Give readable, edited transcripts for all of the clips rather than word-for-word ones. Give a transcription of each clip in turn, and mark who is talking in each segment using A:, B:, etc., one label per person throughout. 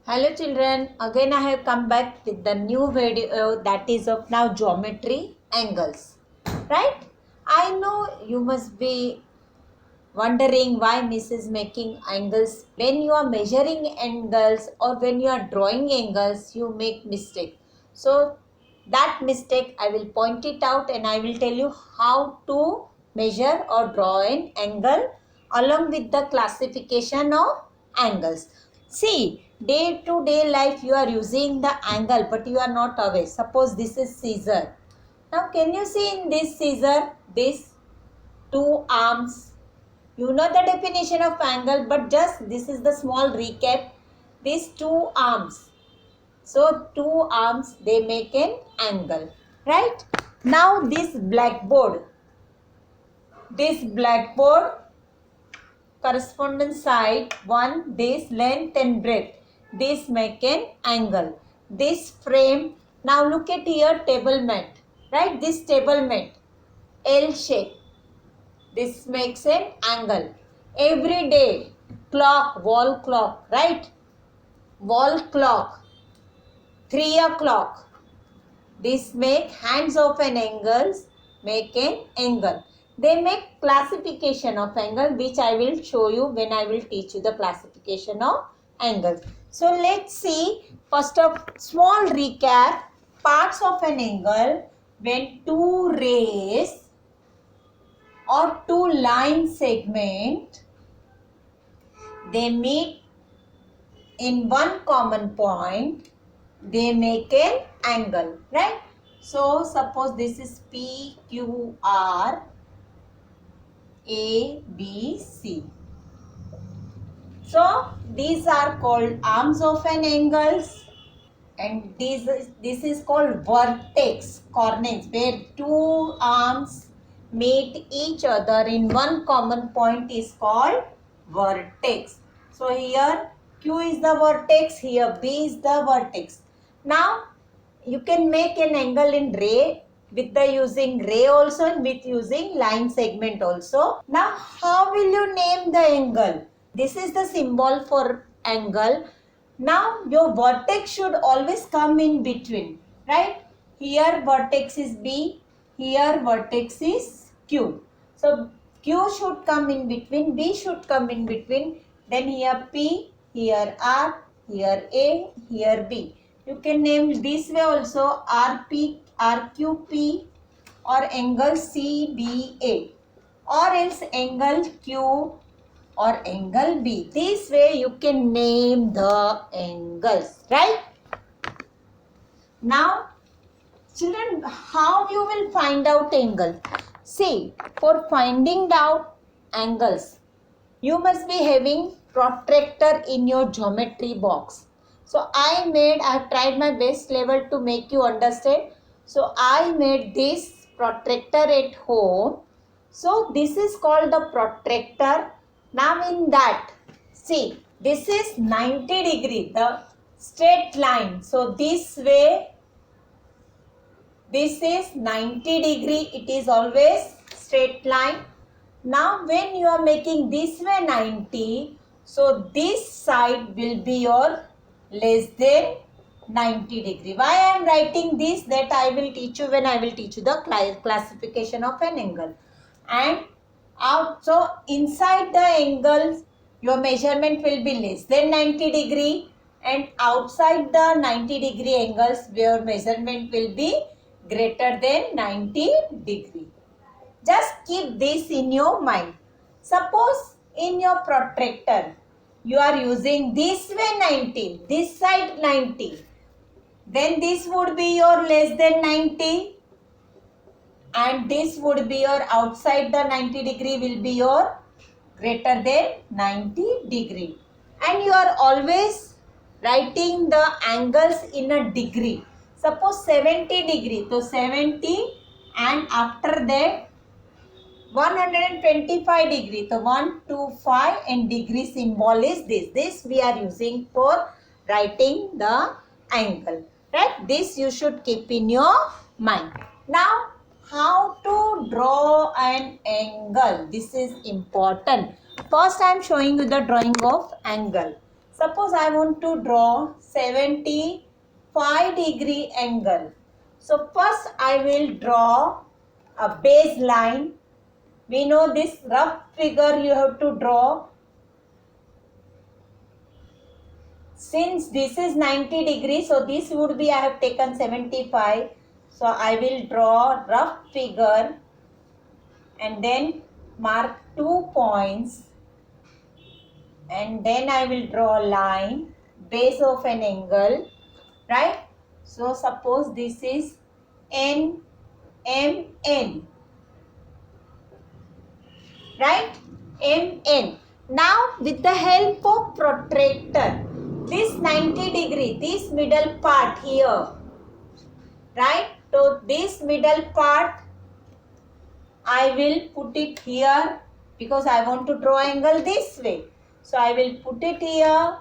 A: Hello children, again I have come back with the new video that is of now geometry angles, right? I know you must be wondering why Miss is making angles. When you are measuring angles or when you are drawing angles, you make mistake. So that mistake I will point it out and I will tell you how to measure or draw an angle along with the classification of angles. See, day to day life you are using the angle but you are not aware. Suppose this is scissor. Now can you see in this scissor, this two arms, you know the definition of angle, but just this is the small recap. These two arms. So two arms, they make an angle, right? Now this blackboard corresponding side, one, this length and breadth, this make an angle. This frame, now look at here, table mat, right? This table mat, L shape. This makes an angle. Every day, clock, wall clock, right? Wall clock, 3 o'clock. This make hands of an angles, make an angle. They make classification of angle, which I will show you when I will teach you the classification of angles. So let's see, first of small recap, parts of an angle when two rays or two line segment, they meet in one common point, they make an angle, right? So suppose this is P, Q, R, A, B, C. So these are called arms of an angles, and this is called vertex, corners, where two arms meet each other in one common point is called vertex. So here Q is the vertex, here B is the vertex. Now you can make an angle in ray with the using ray also and with using line segment also. Now how will you name the angle? This is the symbol for angle. Now your vertex should always come in between, right? Here vertex is B, here vertex is Q. So Q should come in between, B should come in between, then here P, here R, here A, here B. You can name this way also RP, RQP or angle CBA, or else angle Q or angle B. This way you can name the angles, right? Now children, how you will find out angle? See, for finding out angles, you must be having protractor in your geometry box. So I have tried my best level to make you understand. So I made this protractor at home. So this is called the protractor. Now in that, see, this is 90 degree, the straight line. So this way, this is 90 degree, it is always straight line. Now when you are making this way 90, so this side will be your less than 90 degree. Why I am writing this, that I will teach you when I will teach you the classification of an angle. And so inside the angles, your measurement will be less than 90 degree, and outside the 90 degree angles, your measurement will be greater than 90 degree. Just keep this in your mind. Suppose in your protractor, you are using this way 90, this side 90. Then this would be your less than 90. And this would be your outside the 90 degree will be your greater than 90 degree. And you are always writing the angles in a degree. Suppose 70 degree. So 70, and after that 125 degree. So 125 and degree symbol is this. This we are using for writing the angle. Right? This you should keep in your mind. Now how to draw an angle? This is important. First I am showing you the drawing of angle. Suppose I want to draw 75 degree angle. So first I will draw a baseline. We know this rough figure you have to draw. Since this is 90 degrees, so this would be, I have taken 75. So I will draw rough figure and then mark 2 points. And then I will draw a line, base of an angle, right? So suppose this is N, M, N, right? M, N. Now with the help of protractor, this 90 degree, this middle part here, right? So this middle part, I will put it here because I want to draw angle this way. So I will put it here,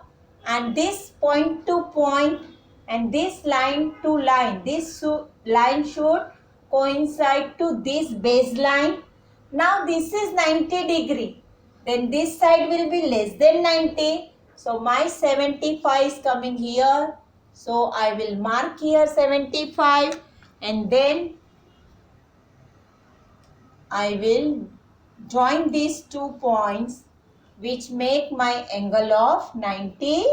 A: and this point to point and this line to line. This line should coincide to this baseline. Now this is 90 degree. Then this side will be less than 90. So my 75 is coming here. So I will mark here 75 and then I will join these 2 points which make my angle of 90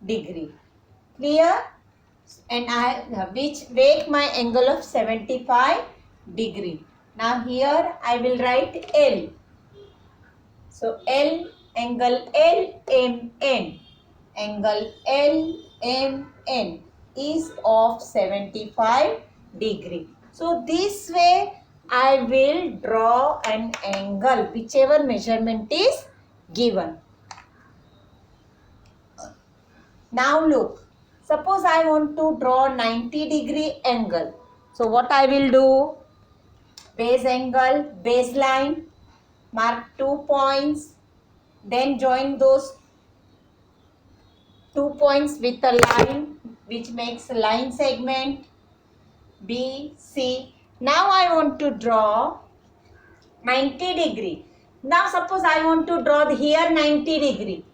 A: degree. Clear? And which make my angle of 75 degree. Now here I will write L. So L, angle LMN. Angle LMN is of 75 degree. So this way I will draw an angle whichever measurement is given. Now look, suppose I want to draw 90 degree angle. So what I will do? Base angle, baseline, mark 2 points, then join those 2 points with a line which makes a line segment B, C. Now I want to draw 90 degree. Now suppose I want to draw here 90 degree.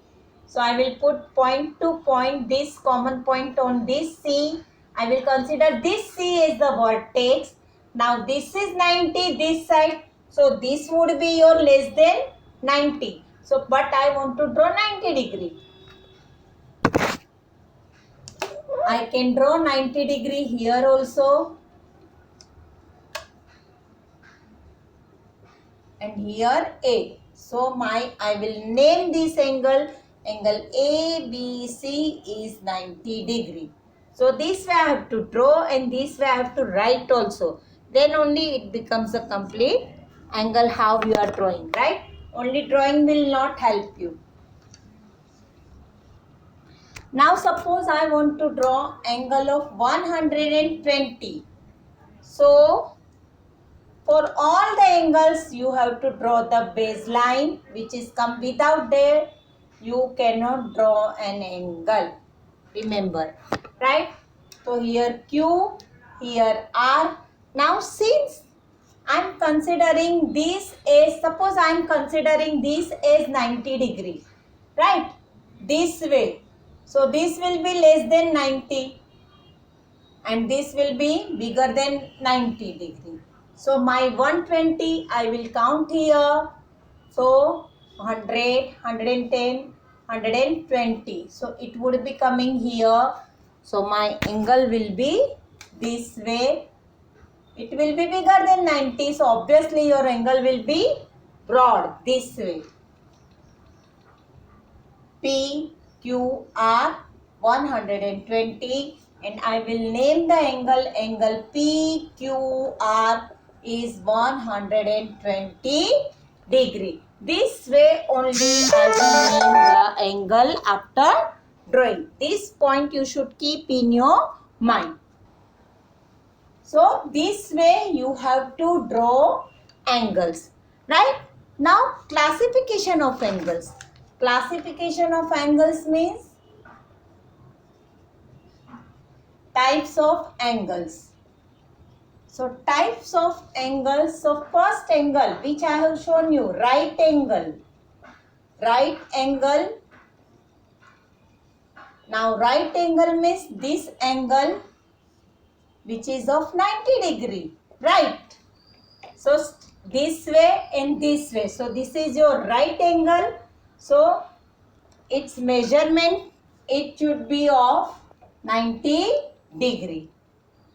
A: So I will put point to point, this common point on this C. I will consider this C as the vertex. Now this is 90 this side. So this would be your less than 90. So but I want to draw 90 degree. I can draw 90 degree here also. And here A. So I will name this angle ABC is 90 degree. So this way I have to draw and this way I have to write also. Then only it becomes a complete angle how you are drawing, right? Only drawing will not help you. Now suppose I want to draw angle of 120. So for all the angles you have to draw the baseline which is come without there you cannot draw an angle. Remember, right? So here Q, here R. Now since I am considering this as, suppose I am considering this as 90 degree, right? This way. So this will be less than 90 and this will be bigger than 90 degree. So my 120 I will count here. So 100, 110, 120. So it would be coming here. So my angle will be this way. It will be bigger than 90. So obviously your angle will be broad this way. P, Q, R 120 and I will name the angle PQR is 120 degree. This way only I will name the angle after drawing. This point you should keep in your mind. So this way you have to draw angles, right? Now classification of angles. Classification of angles means types of angles. So types of angles. So first angle which I have shown you, right angle. Right angle Now right angle means this angle which is of 90 degree, right? So this way and this way. So this is your right angle. So its measurement, it should be of 90 degree.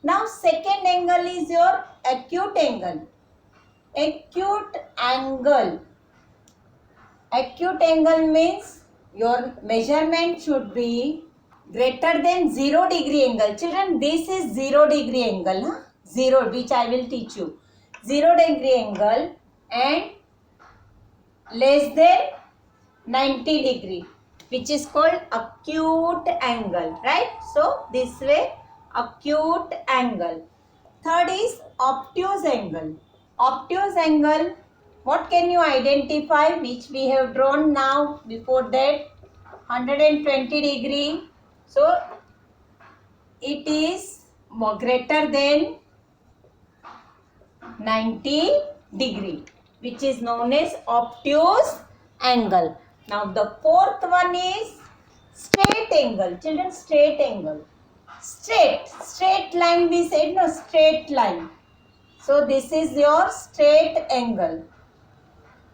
A: Now second angle is your acute angle. Acute angle. Acute angle means your measurement should be greater than 0 degree angle. Children, this is 0 degree angle. Huh? 0, which I will teach you. 0 degree angle and less than 90 degree, which is called acute angle, right? So this way, acute angle. Third is obtuse angle. Obtuse angle, what can you identify, which we have drawn now? Before that, 120 degree. So it is more greater than 90 degree, which is known as obtuse angle. Now the fourth one is straight angle. Children, straight angle. Straight line we said, no, straight line. So this is your straight angle.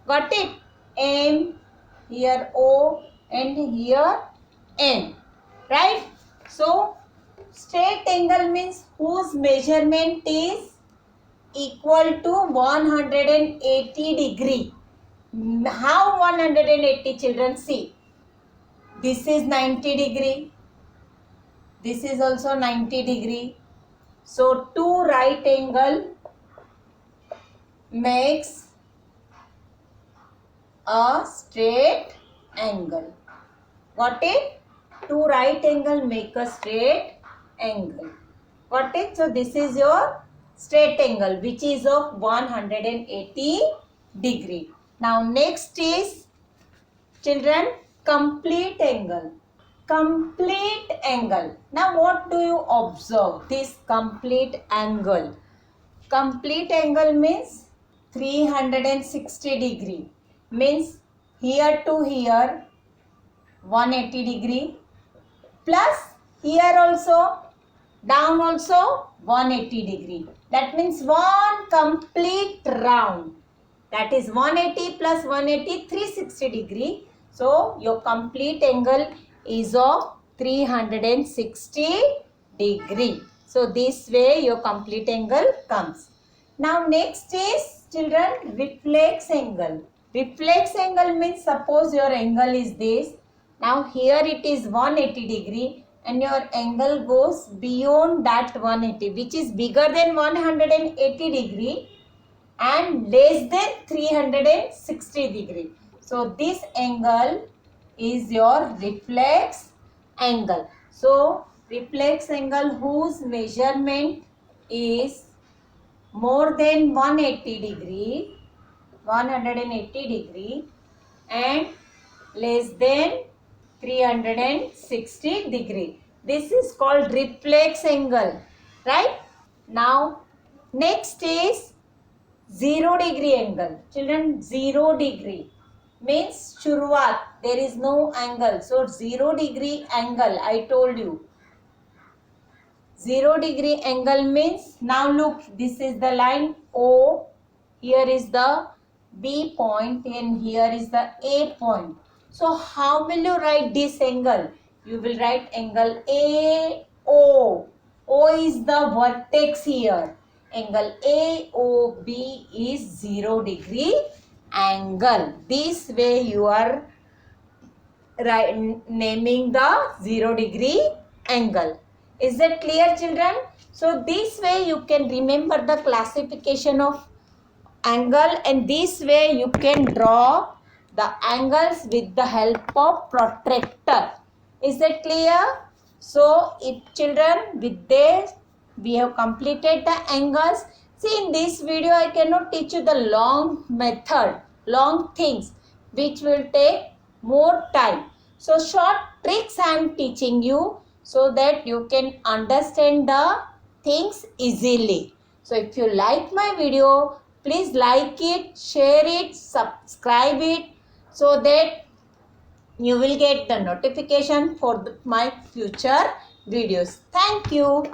A: Got it? M, here O and here N. Right? So straight angle means whose measurement is equal to 180 degree. How 180, children? See, this is 90 degree. This is also 90 degree. So two right angle makes a straight angle. Got it? Two right angle make a straight angle. Got it? So this is your straight angle, which is of 180 degree. Now next is, children, complete angle. Complete angle. Now what do you observe? This complete angle. Complete angle means 360 degree. Means here to here 180 degree. Plus here also, down also 180 degree. That means one complete round. That is 180 plus 180, 360 degree. So your complete angle is of 360 degree. So this way your complete angle comes. Now next is, children, reflex angle. Reflex angle means suppose your angle is this. Now here it is 180 degree and your angle goes beyond that 180, which is bigger than 180 degree and less than 360 degree. So this angle is your reflex angle. So reflex angle whose measurement is more than 180 degree, 180 degree and less than 360 degree. This is called reflex angle, right? Now next is 0 degree angle. Children, 0 degree means shuruat, there is no angle. So 0 degree angle, I told you. 0 degree angle means, now look, this is the line O, here is the B point and here is the A point. So how will you write this angle? You will write angle AO. O is the vertex here. Angle AOB is 0 degree angle. This way you are naming the 0 degree angle. Is that clear, children? So this way you can remember the classification of angle and this way you can draw the angles with the help of protractor. Is that clear? So if children, with this we have completed the angles. See, in this video I cannot teach you the long method, long things which will take more time. So short tricks I am teaching you so that you can understand the things easily. So if you like my video, please like it, share it, subscribe it so that you will get the notification for my future videos. Thank you.